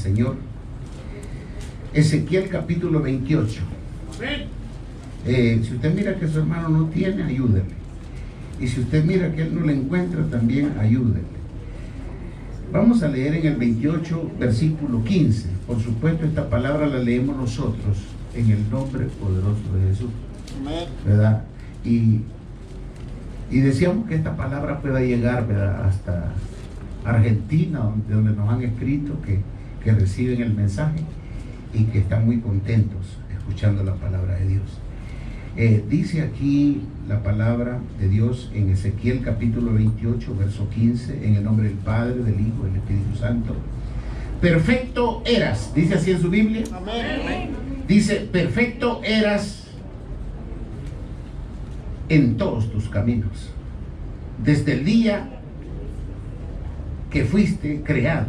Señor. Ezequiel capítulo 28. Si usted mira que su hermano no tiene, ayúdele. Y si usted mira que él no le encuentra, también ayúdele. Vamos a leer en el 28, versículo 15. Por supuesto, esta palabra la leemos nosotros en el nombre poderoso de Jesús. ¿Verdad? Y deseamos que esta palabra pueda llegar, ¿verdad?, hasta Argentina, donde nos han escrito que reciben el mensaje y que están muy contentos escuchando la palabra de Dios. Dice aquí la palabra de Dios en Ezequiel capítulo 28, verso 15, en el nombre del Padre, del Hijo y del Espíritu Santo. Perfecto eras, dice así en su Biblia. Amén. Dice, perfecto eras en todos tus caminos, desde el día que fuiste creado,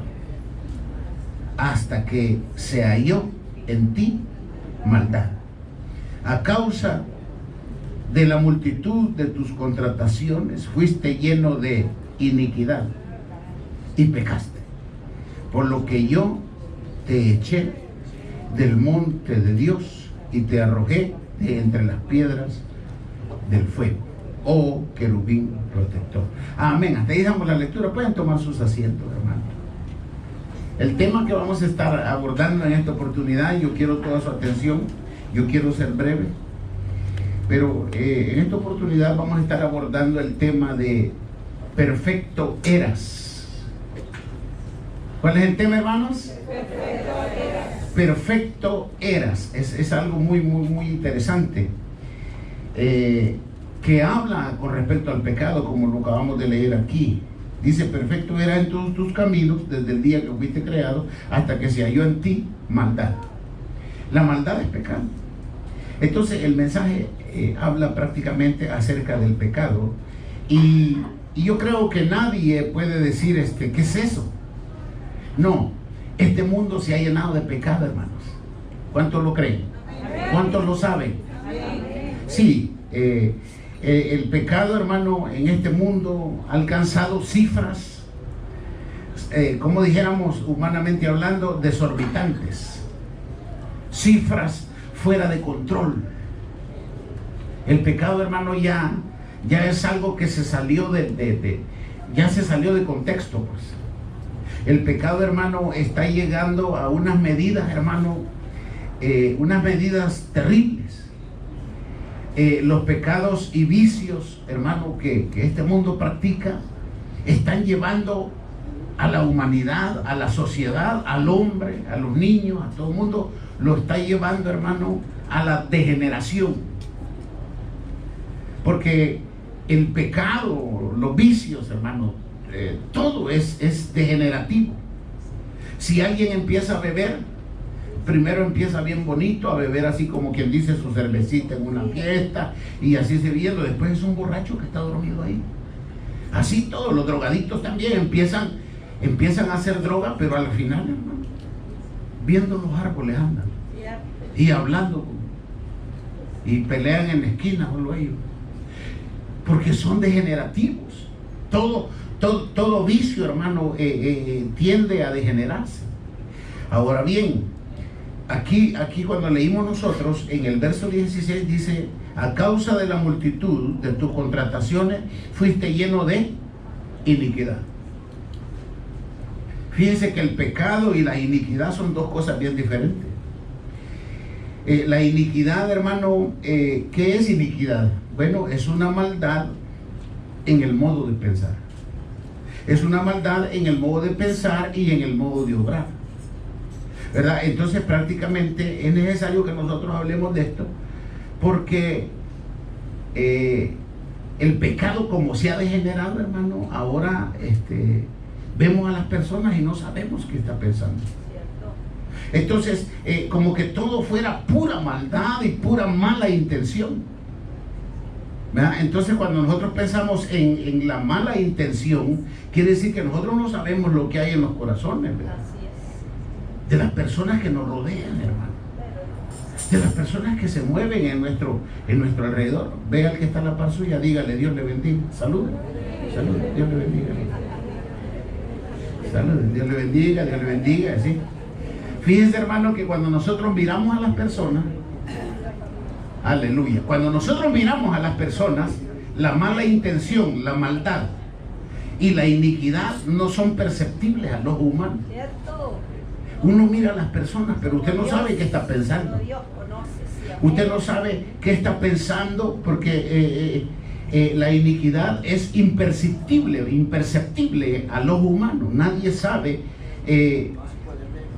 hasta que se halló en ti maldad. A causa de la multitud de tus contrataciones, fuiste lleno de iniquidad y pecaste, por lo que yo te eché del monte de Dios y te arrojé de entre las piedras del fuego, oh querubín protector. Amén. Hasta ahí damos la lectura. Pueden tomar sus asientos, hermanos. El tema que vamos a estar abordando en esta oportunidad, yo quiero toda su atención, yo quiero ser breve, pero en esta oportunidad vamos a estar abordando el tema de perfecto eras. ¿Cuál es el tema, hermanos? Perfecto eras. Perfecto eras. Es algo muy interesante, que habla con respecto al pecado, como lo acabamos de leer aquí. Dice, perfecto era en todos tus caminos, desde el día que fuiste creado, hasta que se halló en ti maldad. La maldad es pecado. Entonces el mensaje habla prácticamente acerca del pecado. Y yo creo que nadie puede decir, ¿qué es eso? No, este mundo se ha llenado de pecado, hermanos. ¿Cuántos lo creen? ¿Cuántos lo saben? Sí, el pecado, hermano, en este mundo ha alcanzado cifras, como dijéramos humanamente hablando, desorbitantes, cifras fuera de control. El pecado, hermano, ya es algo que se salió ya se salió de contexto, pues. El pecado, hermano, está llegando a unas medidas, hermano, unas medidas terribles. Los pecados y vicios, hermano, que este mundo practica, están llevando a la humanidad, a la sociedad, al hombre, a los niños, a todo el mundo, lo está llevando, hermano, a la degeneración. Porque el pecado, los vicios, hermano, todo es degenerativo. Si alguien empieza a beber, primero empieza bien bonito a beber, así como quien dice, su cervecita en una fiesta, y así se viendo. Después es un borracho que está dormido ahí. Así todos los drogadictos también empiezan a hacer droga, pero al final, hermano, viendo los árboles andan y hablando y pelean en la esquina con ellos, porque son degenerativos. Todo vicio, hermano, tiende a degenerarse. Ahora bien, Aquí cuando leímos nosotros, en el verso 16 dice, a causa de la multitud de tus contrataciones, fuiste lleno de iniquidad. Fíjense que el pecado y la iniquidad son dos cosas bien diferentes. La iniquidad, hermano, ¿qué es iniquidad? Bueno, es una maldad en el modo de pensar. Es una maldad en el modo de pensar y en el modo de obrar, ¿verdad? Entonces prácticamente es necesario que nosotros hablemos de esto, porque el pecado, como se ha degenerado, hermano, ahora vemos a las personas y no sabemos qué está pensando. Entonces como que todo fuera pura maldad y pura mala intención, ¿verdad? Entonces cuando nosotros pensamos en la mala intención, quiere decir que nosotros no sabemos lo que hay en los corazones, ¿verdad?, de las personas que nos rodean, hermano, de las personas que se mueven en nuestro alrededor. Ve al que está a la par suya, dígale, Dios le bendiga, salude, Dios le bendiga, salude, Dios le bendiga, así. Fíjense, hermano, que cuando nosotros miramos a las personas, aleluya, cuando nosotros miramos a las personas, la mala intención, la maldad y la iniquidad no son perceptibles a los humanos. Uno mira a las personas, pero usted no sabe qué está pensando. Usted no sabe qué está pensando, porque la iniquidad es imperceptible a los humanos. Nadie sabe,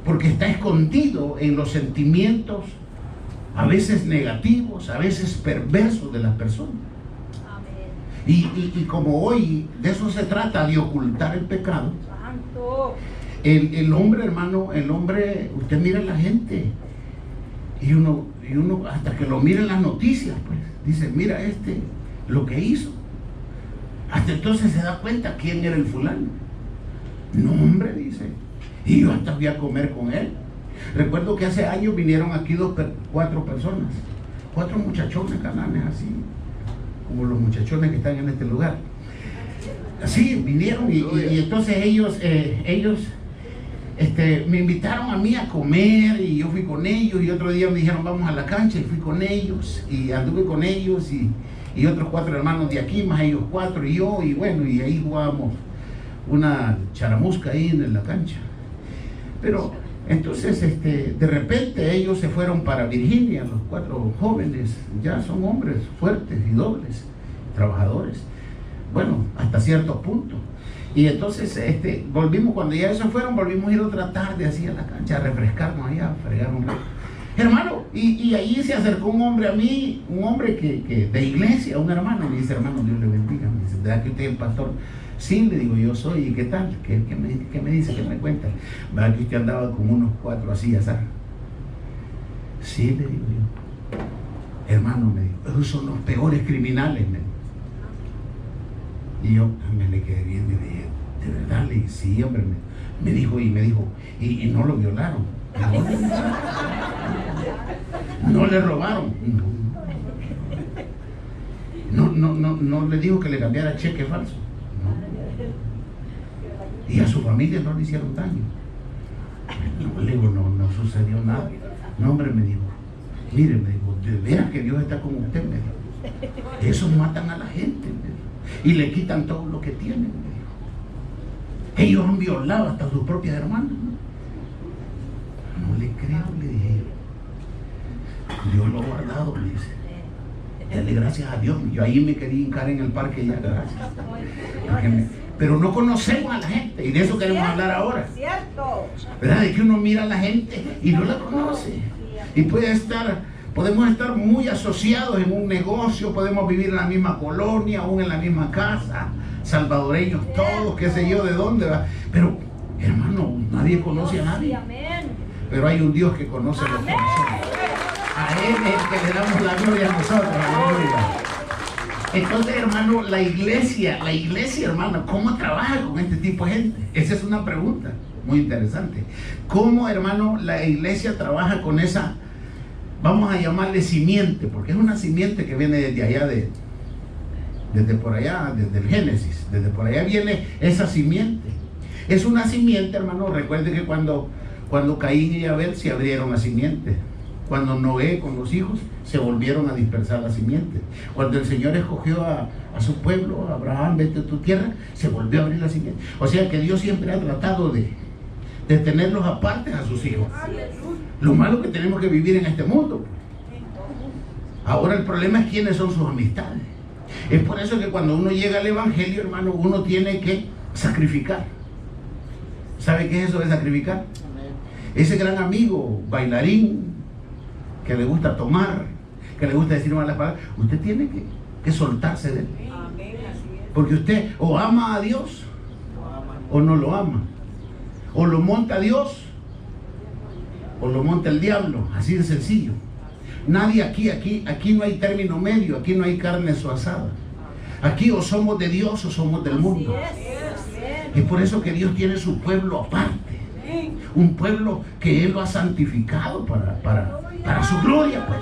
porque está escondido en los sentimientos, a veces negativos, a veces perversos de las personas. Y como hoy de eso se trata, de ocultar el pecado, el hombre, hermano, el hombre, usted mira a la gente y uno hasta que lo mira en las noticias, pues dice, mira lo que hizo. Hasta entonces se da cuenta quién era el fulano. No, hombre, dice, y yo hasta fui a comer con él. Recuerdo que hace años vinieron aquí 4 personas, 4 muchachones cananes, así como los muchachones que están en este lugar. Así vinieron y entonces ellos me invitaron a mí a comer y yo fui con ellos, y otro día me dijeron vamos a la cancha y fui con ellos y anduve con ellos y otros 4 hermanos de aquí, más ellos 4 y yo, y bueno, y ahí jugábamos una charamusca ahí en la cancha. Pero entonces de repente ellos se fueron para Virginia, los 4 jóvenes, ya son hombres fuertes y dobles, trabajadores, bueno, hasta cierto punto. Y entonces volvimos, cuando ya esos fueron, volvimos a ir otra tarde así a la cancha a refrescarnos allá, a fregar un rato. Hermano, y ahí se acercó un hombre a mí, un hombre que de iglesia, un hermano, me dice, hermano, Dios le bendiga, me dice, ¿verdad que usted es el pastor? Sí, le digo, yo soy. ¿Y qué tal? ¿Qué me dice? ¿Qué me cuenta? ¿Verdad que usted andaba con unos 4 así, así? Sí, le digo yo. Hermano, me dijo, esos son los peores criminales, me dijo. Y yo me le quedé bien y le dije, ¿de verdad? Le dije, sí, hombre. Me dijo, y no lo violaron. No le robaron. No le dijo que le cambiara cheque falso. Y a su familia no le hicieron daño. No, le digo, no sucedió nada. No, hombre, me dijo, mire, me dijo, de veras que Dios está con usted, me dijo. Esos matan a la gente, me dijo, y le quitan todo lo que tienen, me dijo. Ellos han violado hasta a sus propias hermanas. No le creo, le dije yo. Dios lo ha guardado, me dice. Dale gracias a Dios. Yo ahí me quería hincar en el parque ya, gracias. Pero no conocemos a la gente, y de eso queremos hablar ahora. ¿Verdad? De que uno mira a la gente y no la conoce. Y podemos estar muy asociados en un negocio, podemos vivir en la misma colonia, aún en la misma casa, salvadoreños todos, qué sé yo, de dónde va. Pero, hermano, nadie conoce a nadie. Pero hay un Dios que conoce los corazones. A Él es el que le damos la gloria a nosotros. Aleluya. Entonces, hermano, la iglesia, hermano, ¿cómo trabaja con este tipo de gente? Esa es una pregunta muy interesante. ¿Cómo, hermano, la iglesia trabaja con esa, vamos a llamarle simiente? Porque es una simiente que viene desde allá, desde por allá, desde el Génesis. Desde por allá viene esa simiente. Es una simiente, hermano. Recuerde que cuando Caín y Abel se abrieron la simiente. Cuando Noé con los hijos se volvieron a dispersar la simiente. Cuando el Señor escogió a su pueblo, Abraham, vete a tu tierra, se volvió a abrir la simiente. O sea que Dios siempre ha tratado de tenerlos aparte a sus hijos. Lo malo que tenemos que vivir en este mundo. Ahora el problema es quiénes son sus amistades. Es por eso que cuando uno llega al evangelio, hermano, uno tiene que sacrificar. ¿Sabe qué es eso de sacrificar? Ese gran amigo, bailarín, que le gusta tomar, que le gusta decir malas palabras, usted tiene que soltarse de él. Porque usted o ama a Dios o no lo ama. O lo monta Dios o lo monta el diablo. Así de sencillo. Nadie aquí no hay término medio, aquí no hay carne suazada. Aquí o somos de Dios o somos del mundo. Es por eso que Dios tiene su pueblo aparte. Un pueblo que Él lo ha santificado para su gloria, pues.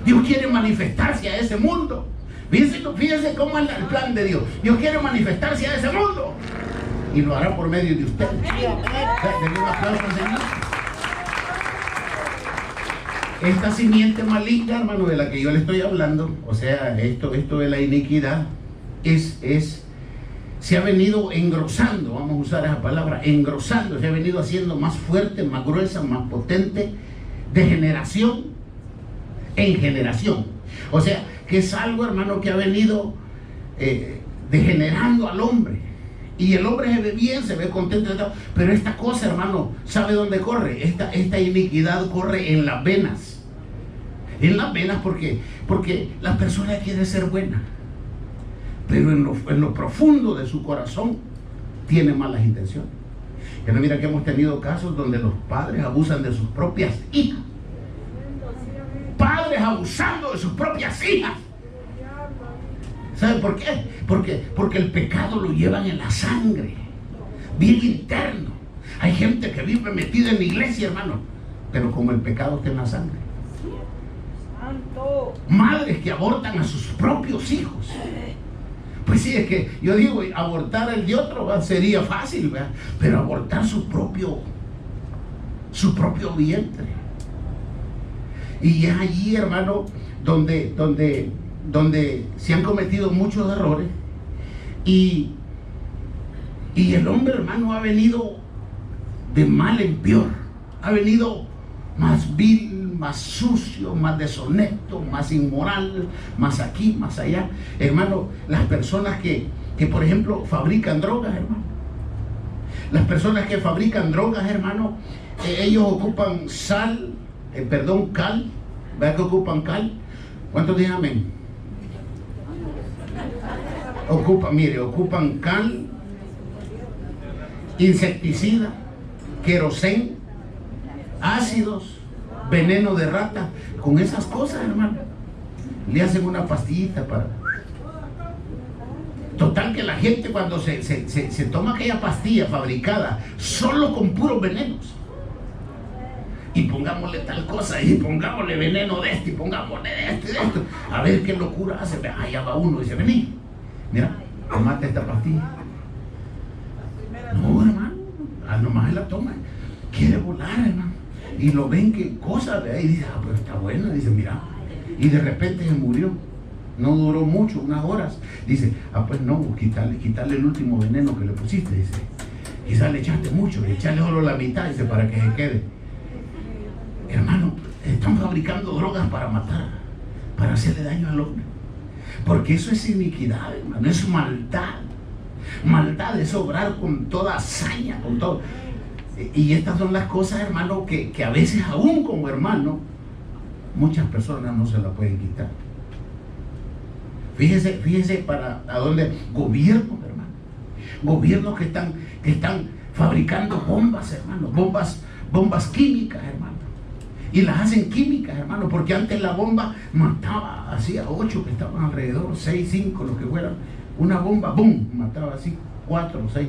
Dios quiere manifestarse a ese mundo. Fíjense cómo es el plan de Dios. Dios quiere manifestarse a ese mundo y lo hará por medio de ustedes. Denle un aplauso al Señor. esta simiente maligna, hermano, de la que yo le estoy hablando, o sea, esto de la iniquidad, se ha venido engrosando, vamos a usar esa palabra, engrosando, se ha venido haciendo más fuerte, más gruesa, más potente, de generación en generación. O sea, que es algo, hermano, que ha venido degenerando al hombre. Y el hombre se ve bien, se ve contento, pero esta cosa, hermano, ¿sabe dónde corre? Esta iniquidad corre en las venas. En las venas porque la persona quiere ser buena, pero en lo profundo de su corazón tiene malas intenciones. Y no, mira que hemos tenido casos donde los padres abusan de sus propias hijas. Padres abusando de sus propias hijas. ¿Sabe por qué? Porque el pecado lo llevan en la sangre, bien interno. Hay gente que vive metida en la iglesia, hermano, pero como el pecado está en la sangre. Madres que abortan a sus propios hijos. Pues sí, es que yo digo, abortar el de otro sería fácil, ¿verdad? Pero abortar su propio vientre. Y es allí, hermano, donde se han cometido muchos errores y el hombre, hermano, ha venido de mal en peor, ha venido más vil, más sucio, más deshonesto, más inmoral, más aquí, más allá. Hermano, las personas que por ejemplo fabrican drogas, hermano, las personas que fabrican drogas, hermano, ellos ocupan cal, ¿verdad que ocupan cal? ¿Cuántos dicen amén? Ocupan cal, insecticida, querosén, ácidos, veneno de rata. Con esas cosas, hermano, le hacen una pastillita para... Total que la gente cuando se toma aquella pastilla fabricada solo con puros venenos, y pongámosle tal cosa, y pongámosle veneno de este, y pongámosle de esto y de esto, a ver qué locura hace. Allá va uno y dice, vení, mira, tomate esta pastilla. No, hermano, nomás la toma, quiere volar, hermano, y lo ven que cosa, ¿verdad? Y dice, pues está buena, dice, mira, y de repente se murió. No duró mucho, unas horas. Dice, pues no, quitarle el último veneno que le pusiste, dice. Quizás le echaste mucho, echarle solo la mitad, dice, para que se quede. Hermano, están fabricando drogas para matar, para hacerle daño al hombre. Porque eso es iniquidad, hermano, es maldad. Maldad es obrar con toda hazaña, con todo. Y estas son las cosas, hermano, que a veces aún como hermano, muchas personas no se la pueden quitar. Fíjese para a dónde gobiernos, hermano. Gobiernos que están fabricando bombas, hermano. Bombas químicas, hermano. Y las hacen químicas, hermano, porque antes la bomba mataba así a 8 que estaban alrededor, 6, 5, los que fueran. Una bomba, ¡boom!, mataba así 4 o 6.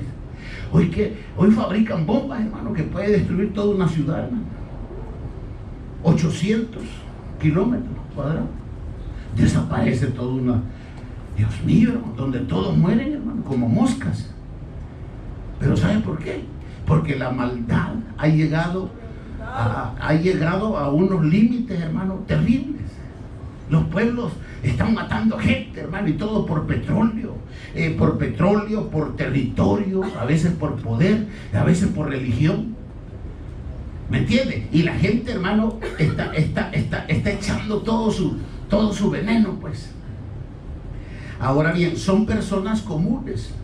Hoy fabrican bombas, hermano, que puede destruir toda una ciudad, hermano. 800 kilómetros cuadrados. Desaparece toda una... Dios mío, hermano, donde todos mueren, hermano, como moscas. Pero ¿sabe por qué? Porque la maldad ha llegado a unos límites, hermano, terribles. Los pueblos están matando gente, hermano, y todo por petróleo, por territorio, a veces por poder, a veces por religión. ¿Me entiende? Y la gente, hermano, está echando todo su veneno, pues. Ahora bien, son personas comunes.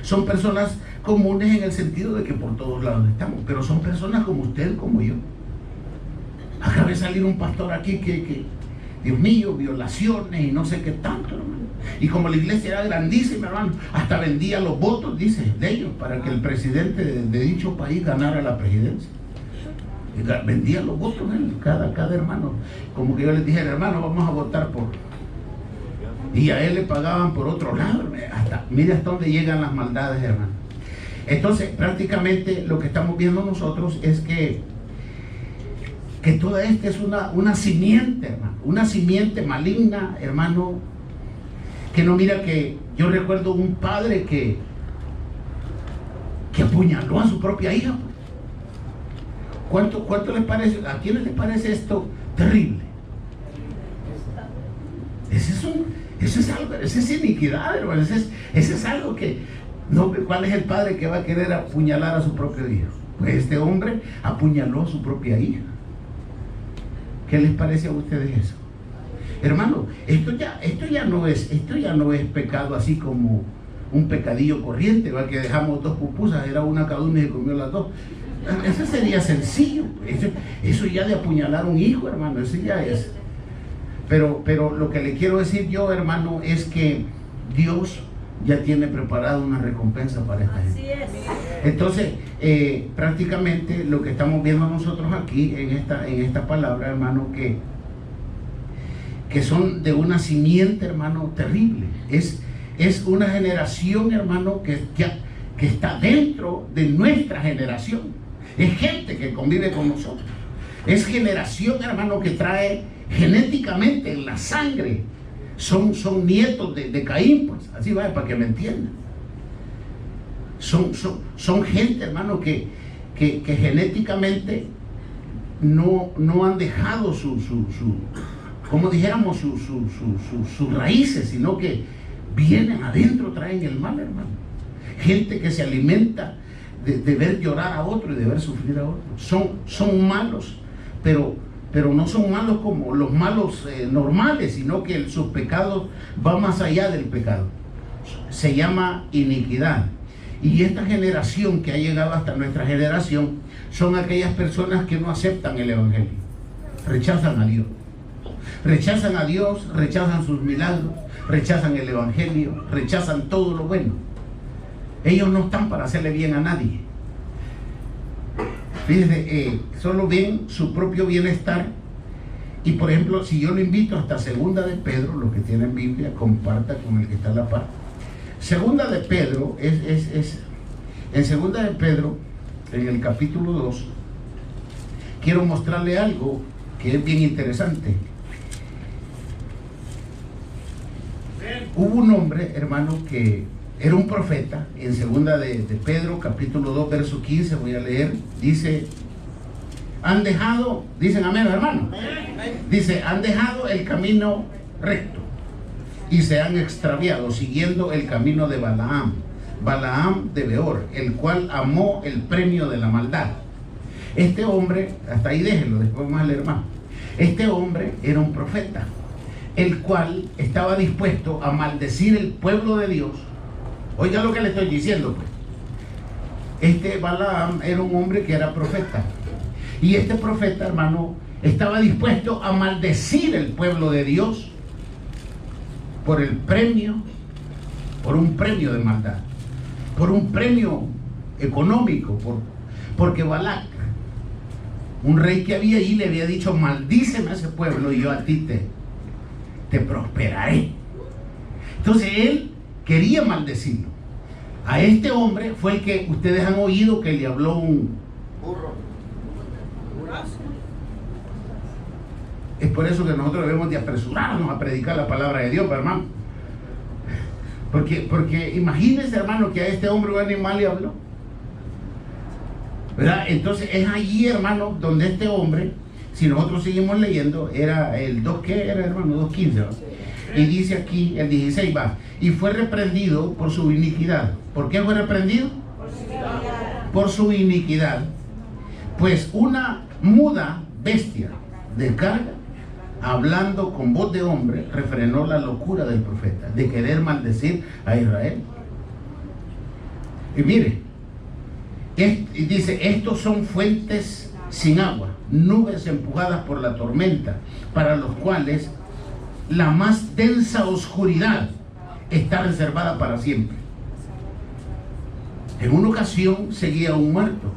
Son personas comunes en el sentido de que por todos lados estamos, pero son personas como usted, como yo. Acaba de salir un pastor aquí que Dios mío, violaciones y no sé qué tanto, hermano. Y como la iglesia era grandísima, hermano, hasta vendía los votos, dice, de ellos, para que el presidente de dicho país ganara la presidencia. Y vendía los votos, cada hermano. Como que yo les dije, hermano, vamos a votar por... Y a él le pagaban por otro lado. Mire hasta dónde llegan las maldades, hermano. Entonces, prácticamente lo que estamos viendo nosotros es que toda esta es una simiente, hermano. Una simiente maligna, hermano. Que no, mira que yo recuerdo un padre que apuñaló a su propia hija. ¿Cuánto les parece? ¿A quiénes les parece esto terrible? Eso es iniquidad, hermano. Eso es algo que no. ¿Cuál es el padre que va a querer apuñalar a su propio hijo? Pues este hombre apuñaló a su propia hija. ¿Qué les parece a ustedes eso? Hermano, esto ya no es pecado así como un pecadillo corriente, ¿va? Que dejamos 2 pupusas, era una cada uno y se comió las 2. Eso sería sencillo. Eso ya de apuñalar a un hijo, hermano, eso ya es. Pero lo que le quiero decir yo, hermano, es que Dios ya tiene preparada una recompensa para esta gente. Así es. Entonces, prácticamente lo que estamos viendo nosotros aquí en esta palabra, hermano, que son de una simiente, hermano, terrible. Es una generación, hermano, que está dentro de nuestra generación. Es gente que convive con nosotros. Es generación, hermano, que trae genéticamente en la sangre. Son nietos de Caín, pues, así va, para que me entiendan. Son gente, hermano, que genéticamente no han dejado como dijéramos, sus raíces, sino que vienen adentro, traen el mal, hermano. Gente que se alimenta de ver llorar a otro y de ver sufrir a otro. Son malos, pero no son malos como los malos normales, sino que sus pecados van más allá del pecado. Se llama iniquidad. Y esta generación que ha llegado hasta nuestra generación son aquellas personas que no aceptan el Evangelio, rechazan a Dios. Rechazan a Dios, rechazan sus milagros, rechazan el Evangelio, rechazan todo lo bueno. Ellos no están para hacerle bien a nadie. Fíjense, solo ven su propio bienestar. Y por ejemplo, si yo lo invito hasta Segunda de Pedro, los que tienen Biblia, comparta con el que está a la par. Segunda de Pedro en Segunda de Pedro, en el capítulo 2, quiero mostrarle algo que es bien interesante. Hubo un hombre, hermano, que era un profeta. En Segunda de Pedro, capítulo 2, verso 15, voy a leer. Dice, han dejado, dicen amén, hermano. Dice, han dejado el camino recto y se han extraviado siguiendo el camino de Balaam de Beor, el cual amó el premio de la maldad. Este hombre, hasta ahí déjenlo, después vamos a leer más. Este hombre era un profeta, el cual estaba dispuesto a maldecir el pueblo de Dios. Oiga lo que le estoy diciendo, pues. Este Balaam era un hombre que era profeta. Y este profeta, hermano, estaba dispuesto a maldecir el pueblo de Dios por un premio de maldad, por un premio económico, porque Balac, un rey que había ahí, le había dicho, maldíceme a ese pueblo y yo a ti te prosperaré. Entonces él quería maldecirlo. A este hombre fue el que ustedes han oído que le habló un burro. Es por eso que nosotros debemos de apresurarnos a predicar la palabra de Dios, hermano. Porque imagínense, hermano, que a este hombre un animal le habló, ¿verdad? Entonces es allí, hermano, donde este hombre, si nosotros seguimos leyendo, era el 2, ¿qué era, hermano? 2:15, ¿no? Y dice aquí, el 16 va, y fue reprendido por su iniquidad. ¿Por qué fue reprendido? Por su iniquidad. Pues una muda bestia de carga, hablando con voz de hombre, refrenó la locura del profeta de querer maldecir a Israel. Y mire, y dice, estos son fuentes sin agua, nubes empujadas por la tormenta, para los cuales la más densa oscuridad está reservada para siempre. En una ocasión seguí a un muerto,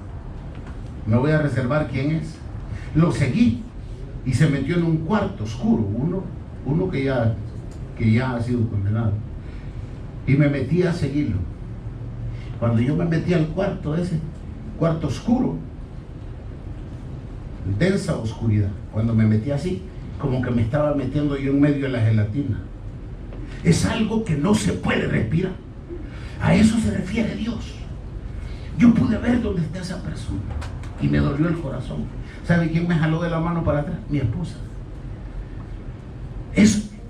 no voy a reservar quién es, lo seguí y se metió en un cuarto oscuro, uno que ya ha sido condenado, y me metí a seguirlo. Cuando yo me metí al cuarto, ese cuarto oscuro, densa oscuridad, cuando me metí así, como que me estaba metiendo yo en medio de la gelatina. Es algo que no se puede respirar. A eso se refiere Dios. Yo pude ver dónde está esa persona. y me dolió el corazón. ¿Sabe quién me jaló de la mano para atrás? Mi esposa.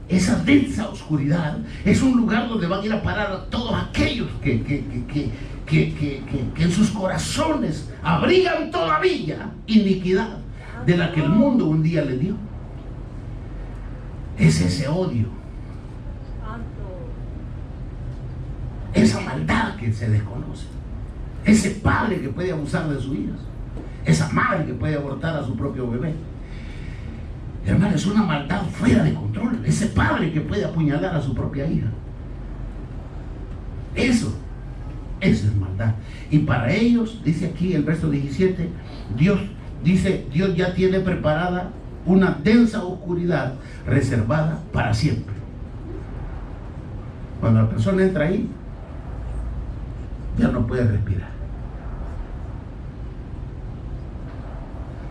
Esa densa oscuridad es un lugar donde van a ir a parar a todos aquellos que en sus corazones abrigan todavía iniquidad de la que el mundo un día le dio. Es ese odio, esa maldad que se desconoce, ese padre que puede abusar de sus hijas, esa madre que puede abortar a su propio bebé. Hermano, es una maldad fuera de control. Ese padre que puede apuñalar a su propia hija. Eso es maldad. Y para ellos, dice aquí el verso 17, Dios ya tiene preparada una densa oscuridad reservada para siempre. Cuando la persona entra ahí, ya no puede respirar.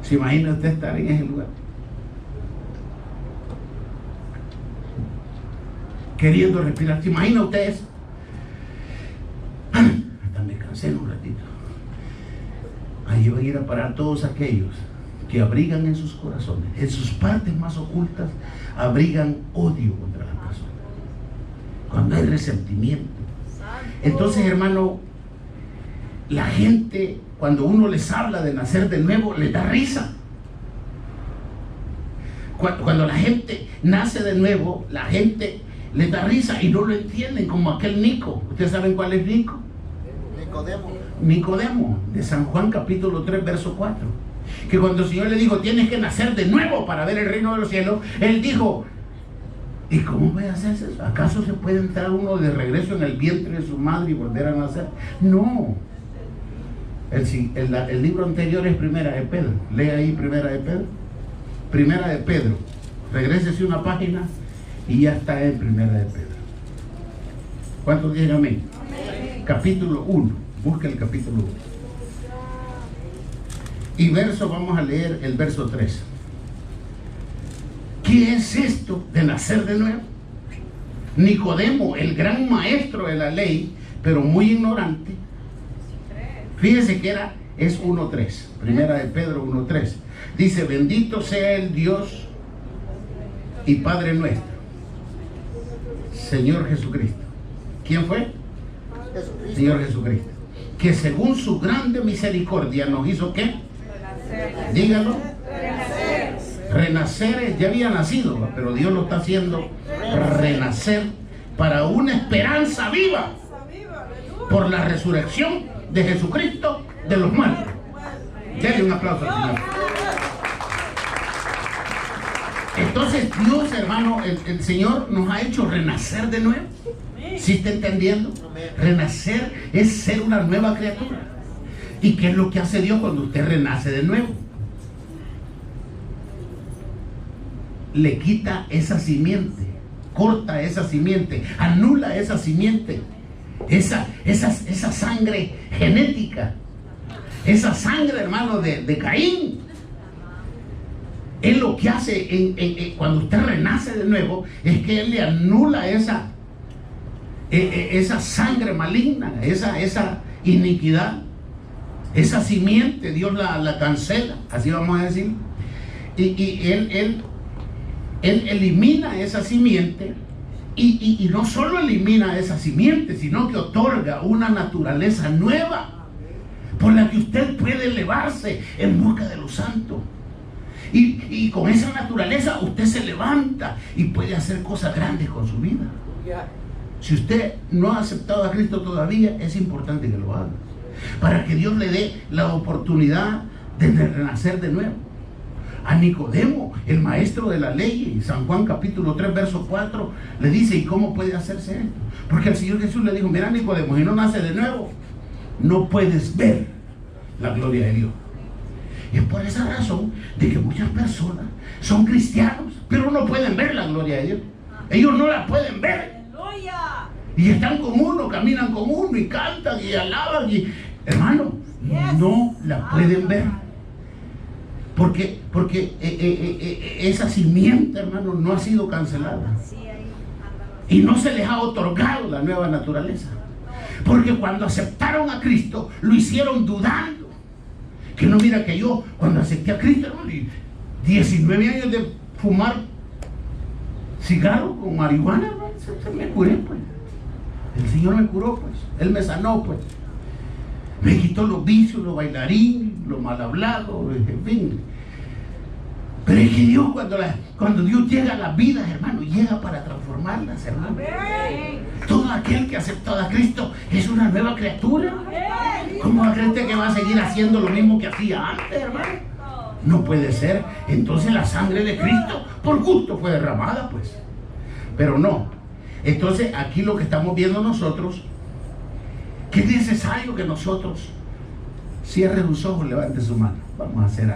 ¿Se imagina usted estar en ese lugar? Queriendo respirar. ¿Se imagina usted eso? Hasta me cansé un ratito. Ahí van a ir a parar todos aquellos que abrigan en sus corazones, en sus partes más ocultas, abrigan odio contra la persona. Cuando hay resentimiento. Entonces, hermano, la gente, cuando uno les habla de nacer de nuevo, les da risa. Cuando la gente nace de nuevo, la gente les da risa y no lo entienden, como aquel Nico. ¿Ustedes saben cuál es Nico? Nicodemo, de San Juan capítulo 3, verso 4. Que cuando el Señor le dijo, tienes que nacer de nuevo para ver el reino de los cielos, él dijo, ¿y cómo voy a hacer eso? ¿Acaso se puede entrar uno de regreso en el vientre de su madre y volver a nacer? No. El libro anterior es Primera de Pedro. Lea ahí Primera de Pedro. Primera de Pedro. Regrésese una página y ya está en Primera de Pedro. ¿Cuántos dicen amén? Amén. Capítulo 1. Busca el capítulo 1. Y vamos a leer el verso 3. ¿Qué es esto de nacer de nuevo? Nicodemo, el gran maestro de la ley, pero muy ignorante. Fíjese que es 1.3. Primera de Pedro 1.3. Dice, bendito sea el Dios y Padre nuestro, Señor Jesucristo. ¿Quién fue? Jesucristo. Señor Jesucristo. Que según su grande misericordia nos hizo ¿qué? Renacer. Dígalo. Renacer. Ya había nacido, pero Dios lo está haciendo renacer para una esperanza viva por la resurrección de Jesucristo de los muertos. Denle un aplauso al Señor. Entonces Dios, hermano, el Señor nos ha hecho renacer de nuevo. ¿Sí está entendiendo? Renacer es ser una nueva criatura. ¿Y qué es lo que hace Dios cuando usted renace de nuevo? Le quita esa simiente, corta esa simiente, anula esa simiente, esa sangre genética, esa sangre, hermano, de Caín. Él lo que hace cuando usted renace de nuevo es que Él le anula esa sangre maligna, esa iniquidad, esa simiente. Dios la cancela, así vamos a decir. Y Él elimina esa simiente y no solo elimina esa simiente, sino que otorga una naturaleza nueva por la que usted puede elevarse en busca de lo santo. Y con esa naturaleza usted se levanta y puede hacer cosas grandes con su vida. Si usted no ha aceptado a Cristo todavía, es importante que lo haga, para que Dios le dé la oportunidad de renacer de nuevo. A Nicodemo, el maestro de la ley, San Juan capítulo 3, verso 4, le dice, ¿y cómo puede hacerse esto? Porque el Señor Jesús le dijo, mira Nicodemo, si no nace de nuevo, no puedes ver la gloria de Dios. Y es por esa razón de que muchas personas son cristianos, pero no pueden ver la gloria de Dios. Ellos no la pueden ver. Y están con uno, caminan con uno y cantan y alaban y, hermano, no la pueden ver. Porque esa simiente, hermano, no ha sido cancelada. Y no se les ha otorgado la nueva naturaleza. Porque cuando aceptaron a Cristo, lo hicieron dudando. Que no mira que yo, cuando acepté a Cristo, hermano, 19 años de fumar cigarro con marihuana, me curé, pues. El Señor me curó, pues. Él me sanó, pues. Me quitó los vicios, los bailarines, los mal hablados, en fin. Pero es que Dios, cuando Dios llega a las vidas, hermano, llega para transformarlas, hermano. Todo aquel que ha aceptado a Cristo es una nueva criatura. ¿Cómo cree que va a seguir haciendo lo mismo que hacía antes, hermano? No puede ser. Entonces la sangre de Cristo por gusto fue derramada, pues. Pero no. Entonces aquí lo que estamos viendo nosotros, que es necesario que nosotros cierre sus ojos, levante su mano. Vamos a hacer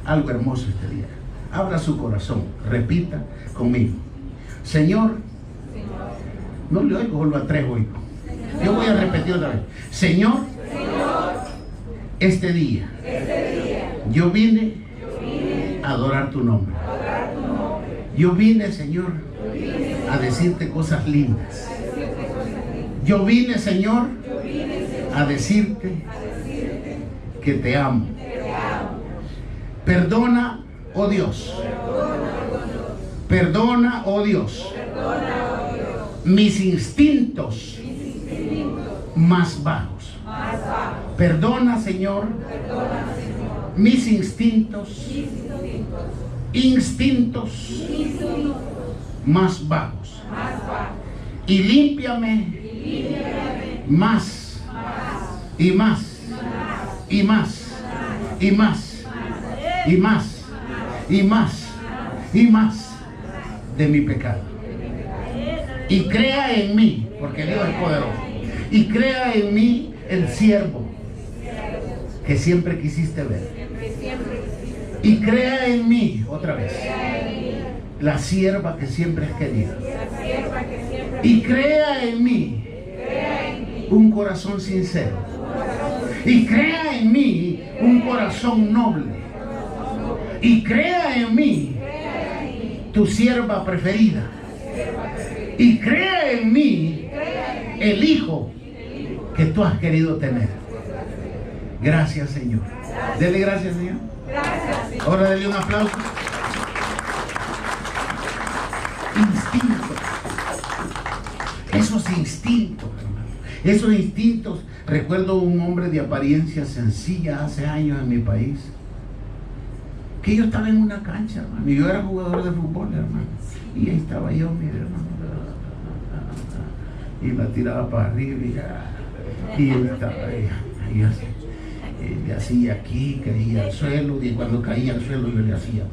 algo hermoso este día. Abra su corazón, repita conmigo. Señor, no le oigo, solo a 3 oigo. Yo voy a repetir otra vez. Señor, este día yo vine a adorar tu nombre. Yo vine, Señor, a decirte cosas lindas. Yo vine, Señor, a decirte que te amo. Perdona, oh Dios. Perdona, oh Dios, mis instintos más bajos. Perdona, Señor, mis instintos más bajos. Y límpiame más y más y más y más y más y más y más de mi pecado. Y crea en mí, porque Dios es poderoso, y crea en mí el siervo que siempre quisiste ver. Y crea en mí, otra vez, la sierva que siempre has querido. Y crea en mí un corazón sincero. Y crea en mí un corazón noble. Y crea en mí tu sierva preferida. Y crea en mí el hijo que tú has querido tener. Gracias, Señor. Dele gracias, Señor. Ahora dele un aplauso. Instintos. Esos instintos, hermano. Esos instintos. Recuerdo un hombre de apariencia sencilla hace años en mi país, que yo estaba en una cancha, hermano, y yo era jugador de fútbol, hermano, y ahí estaba yo, mire, hermano, y la tiraba para arriba, y él estaba ahí, y así, le hacía aquí, caía al suelo, y cuando caía al suelo yo le hacía,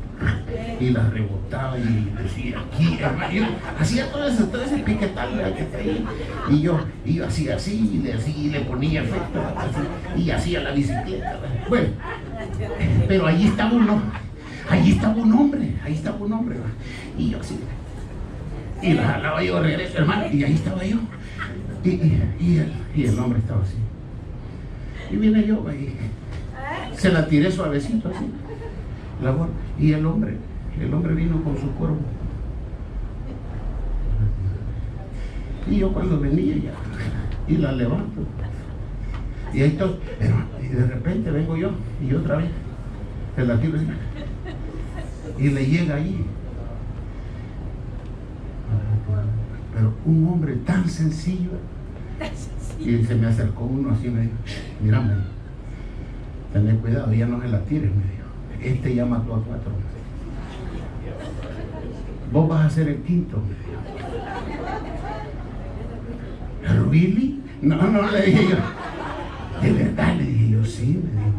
y la rebotaba y decía aquí, hermano, yo hacía todo ese piquetal que está ahí, y yo hacía así, y le ponía efecto, así, y hacía la bicicleta. Bueno, pero allí estaba un hombre, y yo así, y la jalaba yo de regreso, hermano, y ahí estaba yo, y el hombre estaba así, y vine yo, y se la tiré suavecito así, y el hombre vino con su cuerpo, y yo cuando venía ya, y la levanto, y ahí estoy, y de repente vengo yo, y otra vez, se la tiro así, y le llega allí. Pero un hombre tan sencillo, y se me acercó uno así y me dijo, mira, ten cuidado, ya no se la tires, me dijo, este ya mató a 4. Vos vas a ser el quinto, me dijo. ¿Really? No, le dije yo. De verdad, le dije yo, sí, me dijo,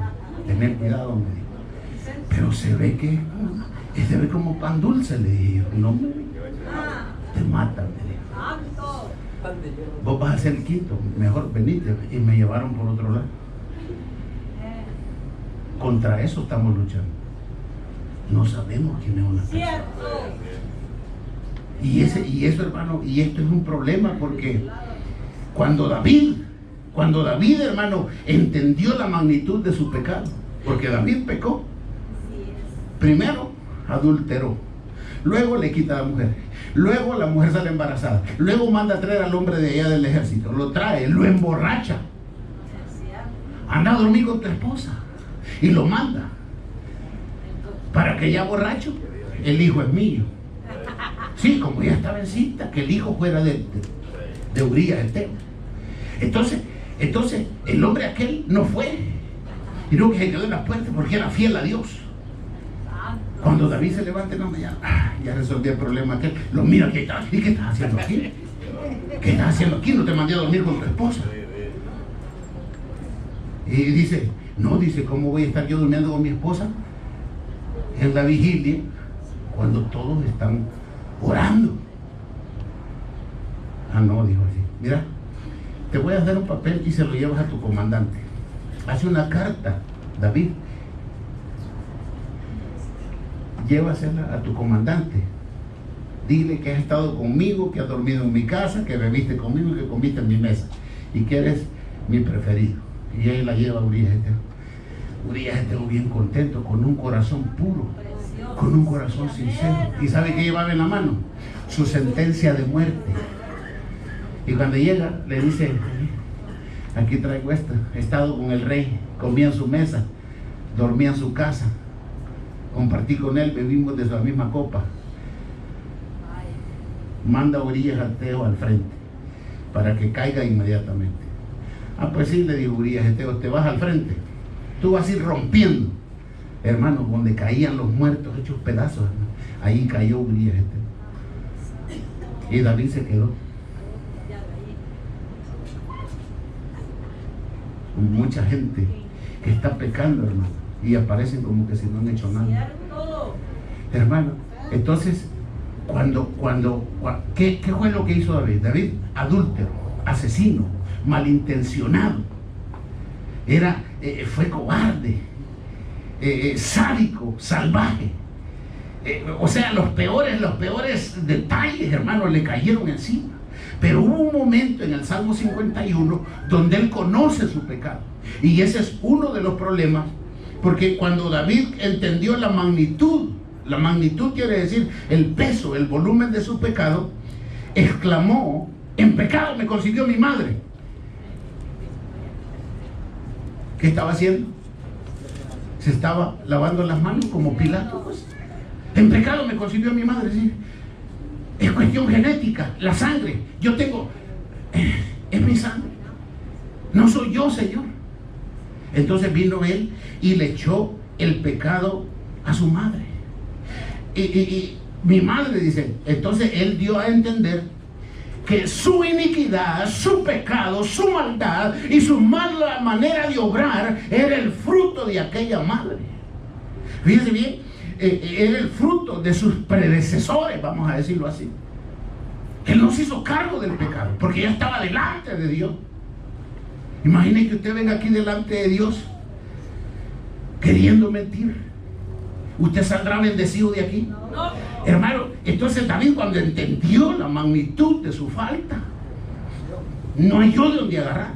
tener cuidado, me dijo. Pero se ve como pan dulce, le dije yo. No, te mata, me dijo. Vos vas a ser el quinto, mejor venite. Y me llevaron por otro lado. Contra eso estamos luchando. No sabemos quién es una persona. Y eso, hermano, y esto es un problema, porque cuando David, hermano, entendió la magnitud de su pecado, porque David pecó. Primero adulteró, luego le quita a la mujer, luego la mujer sale embarazada, luego manda a traer al hombre de allá del ejército, lo trae, lo emborracha, anda a dormir con tu esposa, y lo manda para que ya borracho, el hijo es mío. Sí, como ya estaba en cinta, que el hijo fuera de Urías Eteo. Entonces el hombre aquel no fue, y no, que se quedó en la puerta porque era fiel a Dios. Cuando David se levanta en la mañana, ya resolví el problema aquel, lo mira, ¿y qué estás haciendo aquí? ¿Qué estás haciendo aquí? No te mandé a dormir con tu esposa. Y dice, no, dice, ¿cómo voy a estar yo durmiendo con mi esposa en la vigilia cuando todos están orando? No, dijo así, mira, te voy a dar un papel y se lo llevas a tu comandante. Hace una carta, David, llévasela a tu comandante. Dile que has estado conmigo, que has dormido en mi casa, que bebiste conmigo y que comiste en mi mesa, y que eres mi preferido. Y él la lleva a Urías Eteo. Urías Eteo bien contento, con un corazón puro, con un corazón sincero. ¿Y sabe qué llevaba en la mano? Su sentencia de muerte. Y cuando llega, le dice, aquí traigo esta. He estado con el rey, comí en su mesa, dormí en su casa, compartí con él, bebimos de la misma copa. Manda a Urías Eteo al frente para que caiga inmediatamente. Pues sí, le dijo Urías Eteo, te vas al frente, tú vas a ir rompiendo, hermano, donde caían los muertos hechos pedazos, hermano. Ahí cayó Urías Eteo y David se quedó con mucha gente que está pecando, hermano, y aparecen como que si no han hecho nada, hermano. Entonces ¿qué fue lo que hizo David? David, adúltero, asesino, malintencionado, fue cobarde, sádico, salvaje, o sea, los peores detalles, hermano, le cayeron encima. Pero hubo un momento en el Salmo 51 donde él conoce su pecado, y ese es uno de los problemas, porque cuando David entendió la magnitud quiere decir el peso, el volumen de su pecado, exclamó, en pecado me concibió mi madre. ¿Qué estaba haciendo? Se estaba lavando las manos como Pilato, pues. En pecado me concibió mi madre, ¿sí? Es cuestión genética, la sangre, yo tengo, es mi sangre, no soy yo, Señor. Entonces vino él y le echó el pecado a su madre. Y mi madre, dice, entonces él dio a entender que su iniquidad, su pecado, su maldad y su mala manera de obrar era el fruto de aquella madre. Fíjense bien, era el fruto de sus predecesores, vamos a decirlo así. Él no se hizo cargo del pecado porque ya estaba delante de Dios. Imagine que usted venga aquí delante de Dios queriendo mentir. ¿Usted saldrá bendecido de aquí? No. Hermano, entonces David, cuando entendió la magnitud de su falta, no halló de dónde agarrar.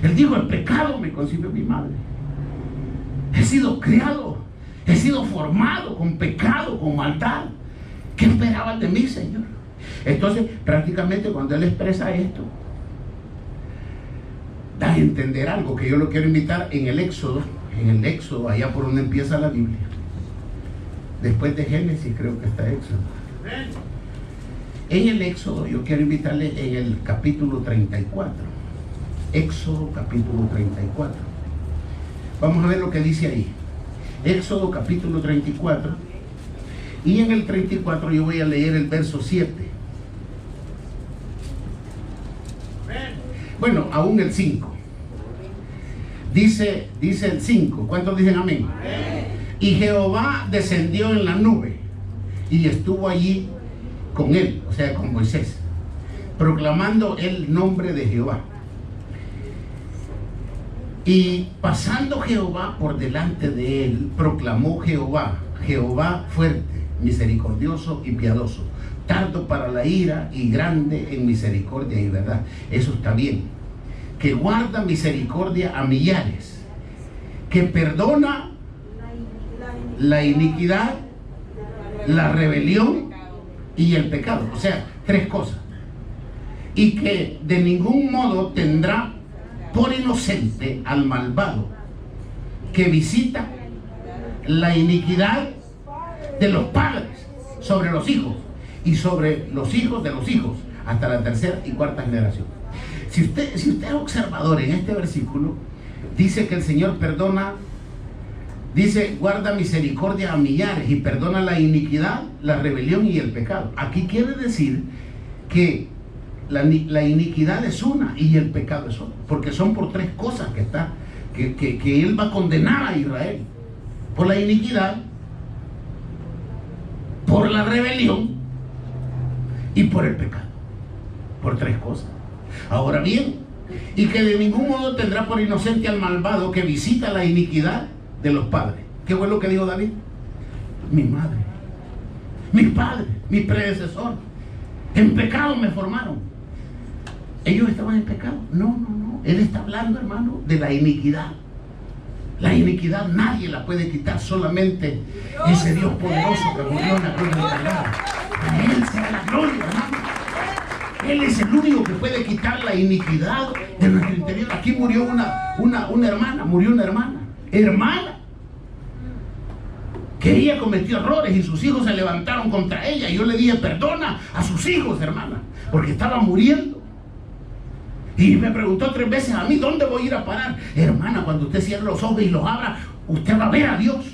Él dijo, el pecado me concibió mi madre. He sido criado, he sido formado con pecado, con maldad. ¿Qué esperaban de mí, Señor? Entonces, prácticamente cuando él expresa esto, da a entender algo que yo lo quiero invitar en el Éxodo, allá por donde empieza la Biblia. Después de Génesis creo que está Éxodo. En el Éxodo yo quiero invitarle en el capítulo 34. Éxodo capítulo 34. Vamos a ver lo que dice ahí. Éxodo capítulo 34. Y en el 34 yo voy a leer el verso 7. Bueno, aún el 5. Dice el 5. ¿Cuántos dicen amén? Y Jehová descendió en la nube y estuvo allí con él, o sea, con Moisés, proclamando el nombre de Jehová. Y pasando Jehová por delante de él, proclamó Jehová fuerte, misericordioso y piadoso, tardo para la ira y grande en misericordia y verdad. Eso está bien. Que guarda misericordia a millares, que perdona la iniquidad, la rebelión y el pecado. O sea, 3 cosas. Y que de ningún modo tendrá por inocente al malvado, que visita la iniquidad de los padres sobre los hijos y sobre los hijos de los hijos hasta la tercera y cuarta generación. Si usted es observador en este versículo, dice que el Señor perdona, dice, guarda misericordia a millares y perdona la iniquidad, la rebelión y el pecado. Aquí quiere decir que la iniquidad es una y el pecado es otra, porque son por tres cosas que Él va a condenar a Israel: por la iniquidad, por la rebelión y por el pecado. Por tres cosas. Ahora bien, y que de ningún modo tendrá por inocente al malvado que visita la iniquidad de los padres. ¿Qué fue lo que dijo David? Mi madre, mi padre, mi predecesor, en pecado me formaron. ¿Ellos estaban en pecado? No. Él está hablando, hermano, de la iniquidad. La iniquidad nadie la puede quitar, solamente ese Dios poderoso que murió en la cruz del Calvario. A Él sea la gloria, hermano. Él es el único que puede quitar la iniquidad de nuestro interior. Aquí murió una hermana, hermana, que ella cometió errores y sus hijos se levantaron contra ella. Y yo le dije, perdona a sus hijos, hermana, porque estaba muriendo. Y me preguntó 3 veces a mí, ¿dónde voy a ir a parar? Hermana, cuando usted cierre los ojos y los abra, usted va a ver a Dios.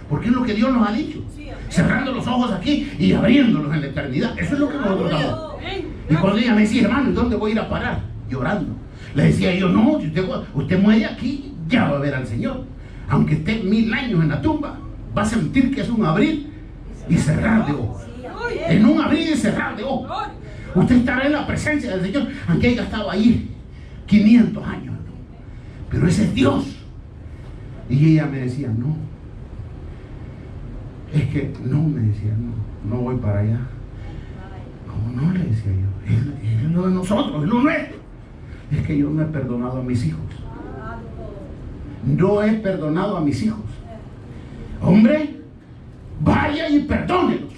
Porque es lo que Dios nos ha dicho. Cerrando los ojos aquí y abriéndolos en la eternidad. Eso es lo que nosotros damos. Y cuando ella me decía, hermano, ¿y dónde voy a ir a parar? Llorando. Le decía yo, no, si usted muere aquí, ya va a ver al Señor. Aunque esté 1000 años en la tumba, va a sentir que es un abrir y cerrar de ojos. En un abrir y cerrar de ojos. Usted estará en la presencia del Señor, aunque haya estado allí 500 años. Pero ese es Dios. Y ella me decía, no. Es que no, me decía, no voy para allá. No, le decía yo. Es lo de nosotros, es lo nuestro. Es que yo no he perdonado a mis hijos. No he perdonado a mis hijos. Hombre, vaya y perdónelos.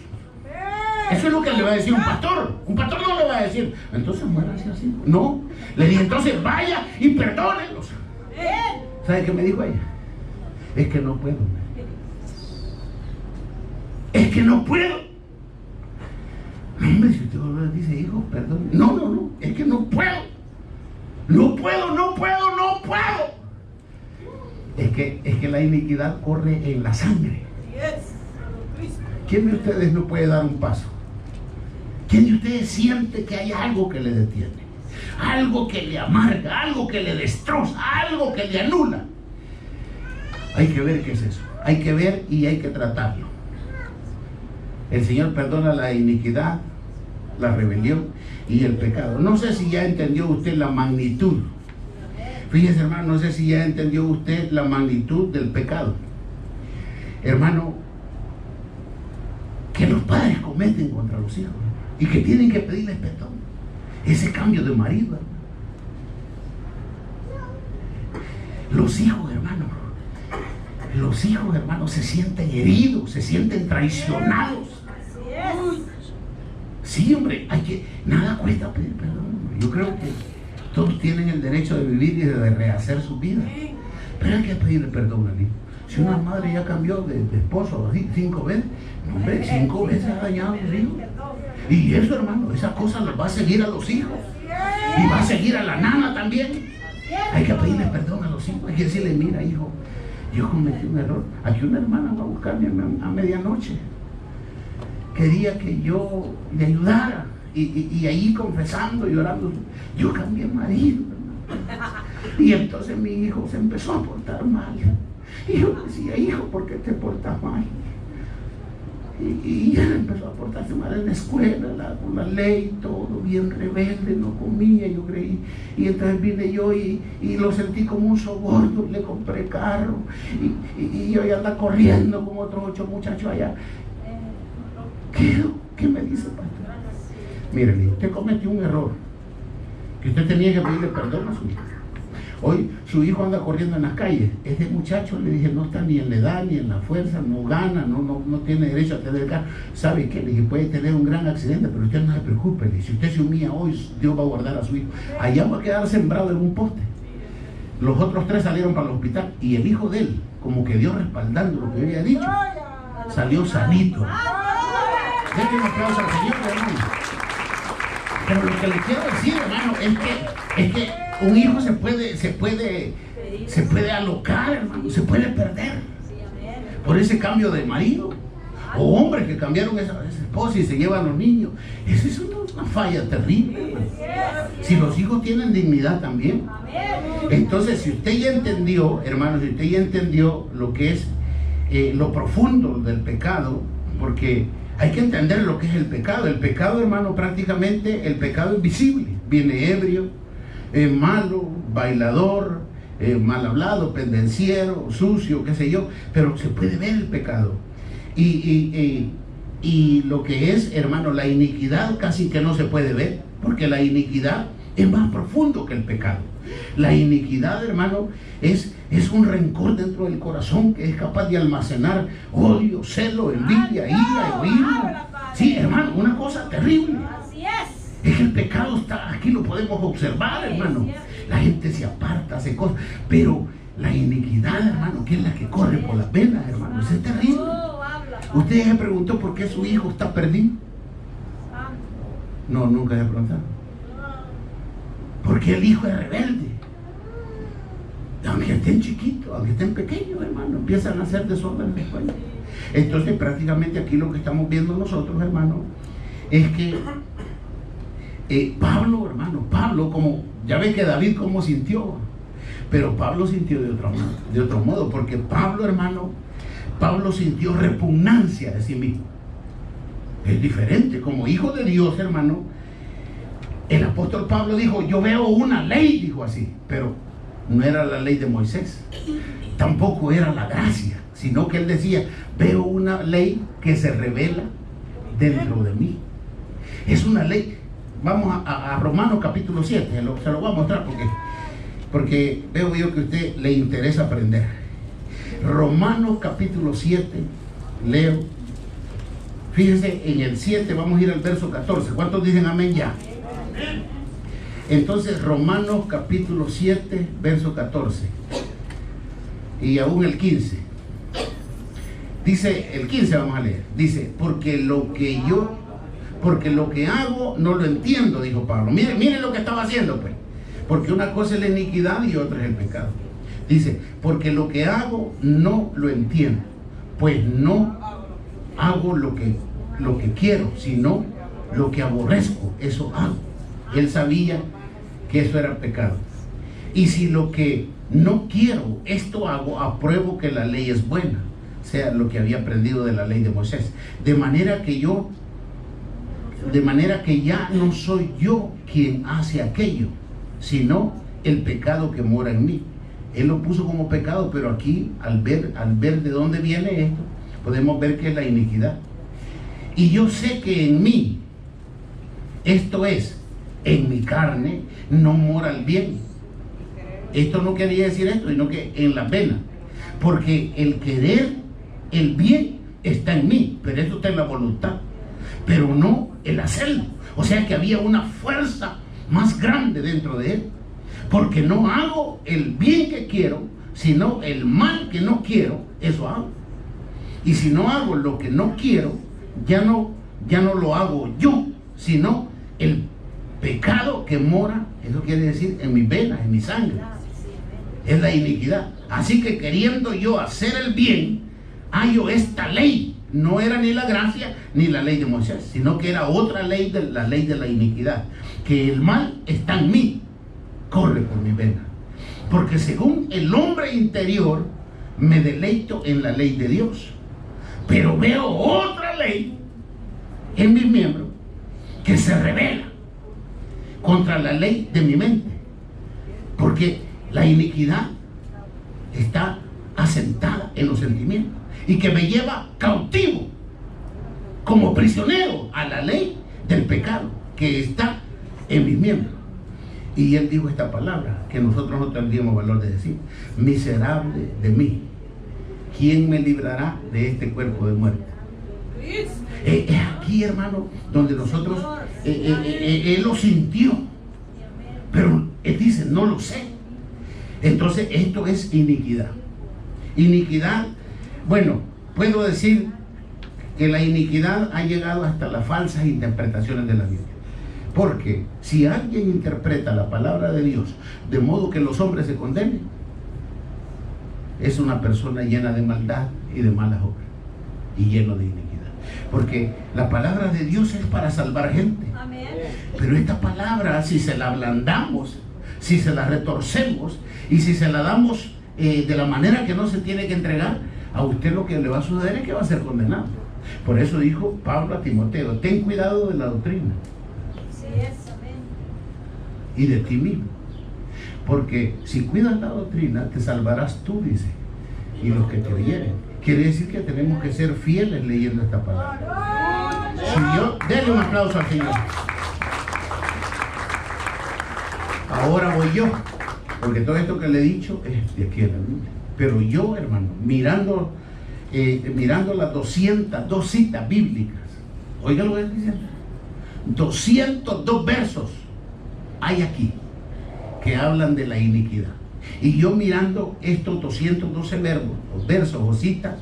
Eso es lo que le va a decir un pastor. Un pastor no le va a decir, entonces muérase así. No, le dije, entonces vaya y perdónelos. ¿Sabe qué me dijo ella? Es que no puedo. Es que no puedo. Hombre, si usted dice, hijo, perdón. No, es que no puedo. No puedo. Es que la iniquidad corre en la sangre. ¿Quién de ustedes no puede dar un paso? ¿Quién de ustedes siente que hay algo que le detiene? Algo que le amarga, algo que le destroza, algo que le anula. Hay que ver qué es eso. Hay que ver y hay que tratarlo. El Señor perdona la iniquidad, la rebelión y el pecado. No sé si ya entendió usted la magnitud. Fíjese, hermano, no sé si ya entendió usted la magnitud del pecado. Hermano, que los padres cometen contra los hijos y que tienen que pedirles perdón. Ese cambio de marido, hermano. Los hijos, hermano, se sienten heridos, se sienten traicionados. Sí, hombre, nada cuesta pedir perdón. Yo creo que todos tienen el derecho de vivir y de rehacer su vida, pero hay que pedirle perdón al hijo. Si una madre ya cambió de esposo así 5 veces, hombre, 5 veces ha dañado a los hijos. Y eso, hermano, esa cosa les va a seguir a los hijos y va a seguir a la nana también. Hay que pedirle perdón a los hijos. Hay que decirle, mira, hijo, yo cometí un error. Aquí una hermana va a buscarme a medianoche. Quería que yo le ayudara. Y ahí confesando, llorando, yo cambié marido, hermano. Y entonces mi hijo se empezó a portar mal. Y yo decía, hijo, ¿por qué te portas mal? Y él empezó a portarse mal en la escuela, con la ley, todo bien rebelde, no comía, yo creí. Y entonces vine yo y lo sentí como un soborno, le compré carro. Y yo ya anda corriendo con otros 8 muchachos allá. ¿Qué me dice, pastor? Mire, usted cometió un error, que usted tenía que pedirle perdón a su hijo. Hoy su hijo anda corriendo en las calles. Este muchacho, le dije, no está ni en la edad ni en la fuerza, no gana, no tiene derecho a tener carro. ¿Sabe qué? Le dije, puede tener un gran accidente, pero usted no se preocupe. Le dije, si usted se humilla hoy, Dios va a guardar a su hijo. Allá va a quedar sembrado en un poste. Los otros 3 salieron para el hospital y el hijo de él como que Dios respaldando lo que yo había dicho, salió sanito. Denle un aplauso al Señor, hermano. Pero lo que le quiero decir, hermano, es que un hijo se puede alocar, hermano, se puede perder por ese cambio de marido, o hombres que cambiaron esa esposa y se llevan los niños. Esa es una falla terrible, hermano. Si los hijos tienen dignidad también. Entonces, si usted ya entendió, hermano, si usted ya entendió lo que es lo profundo del pecado, porque hay que entender lo que es el pecado. El pecado, hermano, prácticamente el pecado es visible. Viene ebrio, malo, bailador, mal hablado, pendenciero, sucio, qué sé yo, pero se puede ver el pecado. Y lo que es, hermano, la iniquidad casi que no se puede ver, porque la iniquidad es más profundo que el pecado. La iniquidad, hermano, es un rencor dentro del corazón que es capaz de almacenar odio, celo, envidia, ira, egoísmo. Sí, hermano, una cosa terrible. Es que el pecado está aquí, lo podemos observar, hermano. La gente se aparta, hace cosas, pero la iniquidad, hermano, que es la que corre por las venas, hermano, eso es terrible. ¿Usted se preguntó por qué su hijo está perdido? No, nunca se preguntaron. Porque el hijo es rebelde. Aunque estén chiquitos, aunque estén pequeños, hermano, empiezan a hacer desorden en la escuela. Entonces, prácticamente aquí lo que estamos viendo nosotros, hermano, es que Pablo, hermano, Pablo, como ya ve que David cómo sintió, pero Pablo sintió de otro modo, porque Pablo, hermano, Pablo sintió repugnancia de sí mismo. Es diferente, como hijo de Dios, hermano. El apóstol Pablo dijo, yo veo una ley, dijo así, pero no era la ley de Moisés, tampoco era la gracia, sino que él decía, veo una ley que se revela dentro de mí. Es una ley. Vamos a Romanos capítulo 7, se lo voy a mostrar porque veo yo que a usted le interesa aprender. Romanos capítulo 7, leo. Fíjense, en el 7 vamos a ir al verso 14. ¿Cuántos dicen amén ya? Entonces, Romanos capítulo 7, verso 14. Y aún el 15. Dice, el 15 vamos a leer. Dice, porque lo que hago no lo entiendo, dijo Pablo. Miren lo que estaba haciendo, pues. Porque una cosa es la iniquidad y otra es el pecado. Dice, porque lo que hago no lo entiendo, pues no hago lo que quiero, sino lo que aborrezco, eso hago. Él sabía que eso era pecado. Y si lo que no quiero, esto hago, apruebo que la ley es buena, sea lo que había aprendido de la ley de Moisés. De manera que ya no soy yo quien hace aquello, sino el pecado que mora en mí. Él lo puso como pecado, pero aquí al ver de dónde viene esto, podemos ver que es la iniquidad. Y yo sé que en mí, esto es, en mi carne, no mora el bien. Esto no quería decir esto, sino que en las venas. Porque el querer el bien está en mí, pero esto está en la voluntad, pero no el hacerlo. O sea que había una fuerza más grande dentro de él, porque no hago el bien que quiero, sino el mal que no quiero, eso hago. Y si no hago lo que no quiero, ya no lo hago yo, sino el pecado que mora, eso quiere decir en mis venas, en mi sangre, es la iniquidad. Así que queriendo yo hacer el bien, hallo esta ley. No era ni la gracia ni la ley de Moisés, sino que era otra ley, la ley de la iniquidad, que el mal está en mí, corre por mi vena, porque según el hombre interior me deleito en la ley de Dios, pero veo otra ley en mis miembros que se revela contra la ley de mi mente, porque la iniquidad está asentada en los sentimientos y que me lleva cautivo como prisionero a la ley del pecado que está en mis miembros. Y él dijo esta palabra que nosotros no tendríamos valor de decir: miserable de mí, ¿quién me librará de este cuerpo de muerte? Es aquí, hermano, donde nosotros él lo sintió, pero él dice: no lo sé. Entonces esto es iniquidad. Iniquidad, bueno, puedo decir que la iniquidad ha llegado hasta las falsas interpretaciones de la Biblia. Porque si alguien interpreta la palabra de Dios de modo que los hombres se condenen, es una persona llena de maldad y de malas obras y lleno de iniquidad. Porque la palabra de Dios es para salvar gente. Amén. Pero esta palabra, si se la ablandamos, si se la retorcemos y si se la damos de la manera que no se tiene que entregar, a usted lo que le va a suceder es que va a ser condenado. Por eso dijo Pablo a Timoteo: ten cuidado de la doctrina. Sí es, amén. Y de ti mismo. Porque si cuidas la doctrina, te salvarás tú, dice, y los que te oyeren. Quiere decir que tenemos que ser fieles leyendo esta palabra. Si yo, denle un aplauso al Señor. Ahora voy yo, porque todo esto que le he dicho es de aquí en la Biblia. Pero yo, hermano, mirando las 202 citas bíblicas, oiga lo que estoy diciendo, 202 versos hay aquí que hablan de la iniquidad. Y yo mirando estos 212 verbos, o versos o citas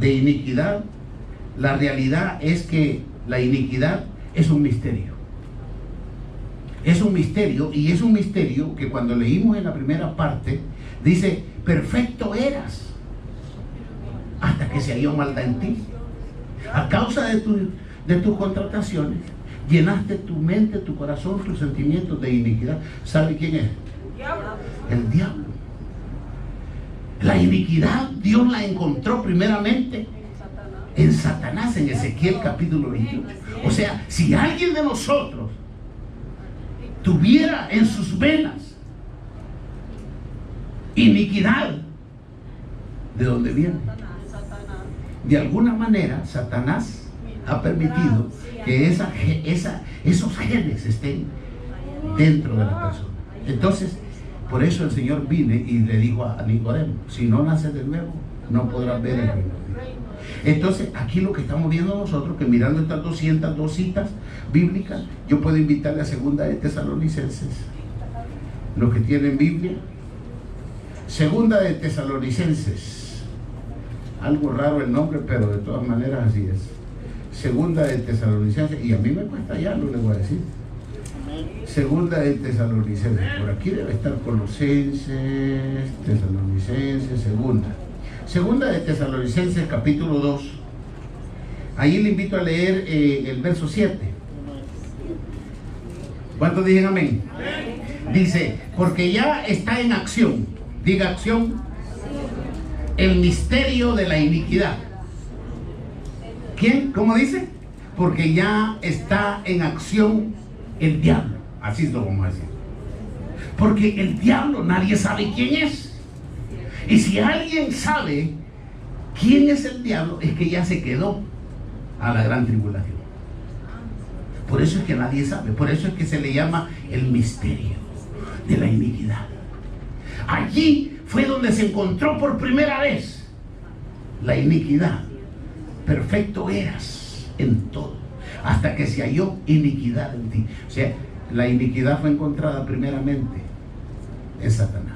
de iniquidad, la realidad es que la iniquidad es un misterio. Es un misterio, y es un misterio que cuando leímos en la primera parte, dice: perfecto eras hasta que se halló maldad en ti. A causa de tus contrataciones, llenaste tu mente, tu corazón, tus sentimientos de iniquidad. ¿Sabe quién es? El diablo. La iniquidad Dios la encontró primeramente en Satanás, en Ezequiel capítulo 28. O sea, si alguien de nosotros tuviera en sus venas iniquidad, ¿de dónde viene? De alguna manera Satanás ha permitido que esos genes estén dentro de la persona. Entonces, por eso el Señor vino y le dijo a Nicodemo: si no naces de nuevo, no podrás ver el reino de Dios. Entonces, aquí lo que estamos viendo nosotros, que mirando estas 202 citas bíblicas, yo puedo invitarle a Segunda de Tesalonicenses, los que tienen Biblia. Segunda de Tesalonicenses, algo raro el nombre, pero de todas maneras así es. Segunda de Tesalonicenses, y a mí me cuesta ya, no le voy a decir. Segunda de Tesalonicenses, por aquí debe estar Colosenses, Tesalonicenses, Segunda de Tesalonicenses capítulo 2. Ahí le invito a leer el verso 7. ¿Cuántos dicen amén? Dice: porque ya está en acción, diga acción, el misterio de la iniquidad. ¿Quién? ¿Cómo dice? Porque ya está en acción el diablo. Así lo vamos a decir. Porque el diablo nadie sabe quién es. Y si alguien sabe quién es el diablo, es que ya se quedó a la gran tribulación. Por eso es que nadie sabe. Por eso es que se le llama el misterio de la iniquidad. Allí fue donde se encontró por primera vez la iniquidad. Perfecto eras en todo, hasta que se halló iniquidad en ti. O sea, la iniquidad fue encontrada primeramente en Satanás.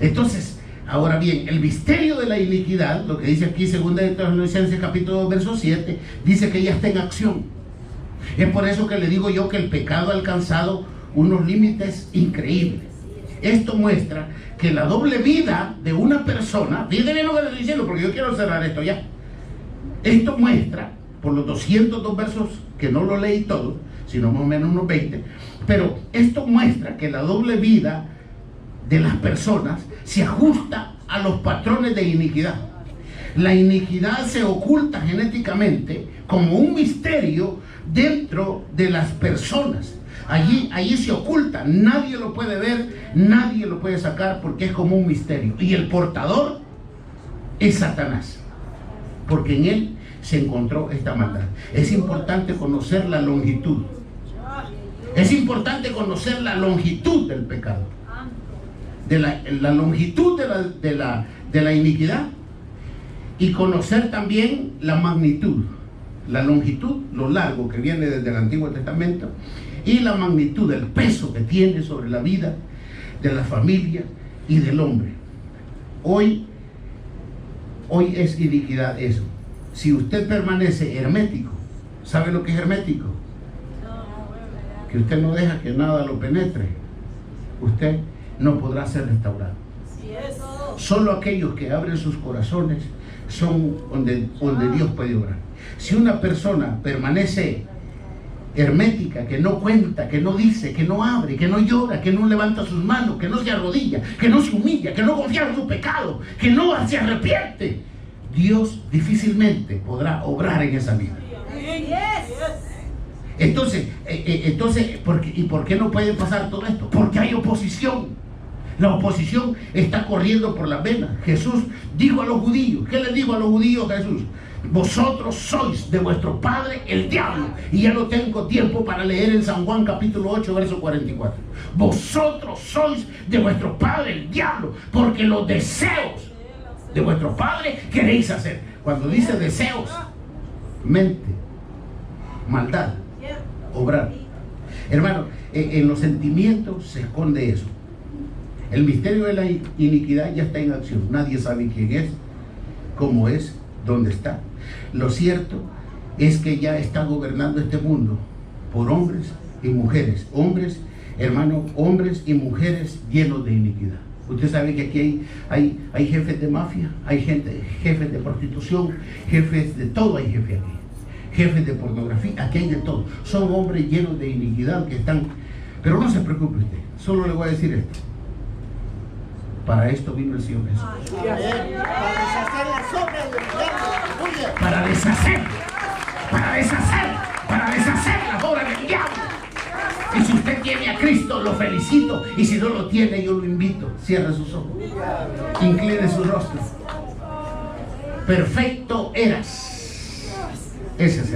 Entonces, ahora bien, el misterio de la iniquidad, lo que dice aquí Segunda de Tesalonicenses capítulo 2 verso 7, dice que ya está en acción. Es por eso que le digo yo que el pecado ha alcanzado unos límites increíbles. Esto muestra que la doble vida de una persona, fíjense bien lo que le estoy diciendo, porque yo quiero cerrar esto ya. Esto muestra, por los 202 versos, que no lo leí todo, sino más o menos unos 20, pero esto muestra que la doble vida de las personas se ajusta a los patrones de iniquidad. La iniquidad se oculta genéticamente como un misterio dentro de las personas. Allí se oculta, nadie lo puede ver, nadie lo puede sacar, porque es como un misterio. Y el portador es Satanás, porque en él se encontró esta maldad. Es importante conocer la longitud. Es importante conocer la longitud del pecado, de la longitud de la iniquidad, y conocer también la magnitud. La longitud, lo largo que viene desde el Antiguo Testamento, y la magnitud, el peso que tiene sobre la vida de la familia y del hombre. Hoy Hoy es iniquidad eso. Si usted permanece hermético, ¿sabe lo que es hermético? Que usted no deja que nada lo penetre. Usted no podrá ser restaurado. Solo aquellos que abren sus corazones son donde Dios puede obrar. Si una persona permanece hermética, que no cuenta, que no dice, que no abre, que no llora, que no levanta sus manos, que no se arrodilla, que no se humilla, que no confía en su pecado, que no se arrepiente, Dios difícilmente podrá obrar en esa vida. Entonces, ¿por qué no puede pasar todo esto? Porque hay oposición. La oposición está corriendo por las venas. Jesús dijo a los judíos, ¿qué les dijo a los judíos Jesús? Vosotros sois de vuestro padre el diablo. Y ya no tengo tiempo para leer en San Juan capítulo 8 verso 44. Vosotros sois de vuestro padre el diablo, porque los deseos de vuestro padre queréis hacer. Cuando dice deseos, mente, maldad, obrar. Hermano, en los sentimientos se esconde eso. El misterio de la iniquidad ya está en acción. Nadie sabe quién es, cómo es, dónde está. Lo cierto es que ya está gobernando este mundo por hombres y mujeres. Hombres, hermano, hombres y mujeres llenos de iniquidad. Usted sabe que aquí hay jefes de mafia, hay jefes de prostitución, jefes de todo, hay jefes aquí. Jefes de pornografía, aquí hay de todo. Son hombres llenos de iniquidad que están... Pero no se preocupe usted, solo le voy a decir esto. Para esto vino el Señor Jesús. Para deshacer las obras del diablo. Para deshacer las obras del diablo. Y si usted tiene a Cristo, lo felicito. Y si no lo tiene, yo lo invito. Cierre sus ojos. Incline su rostro. Perfecto eras. Ese es el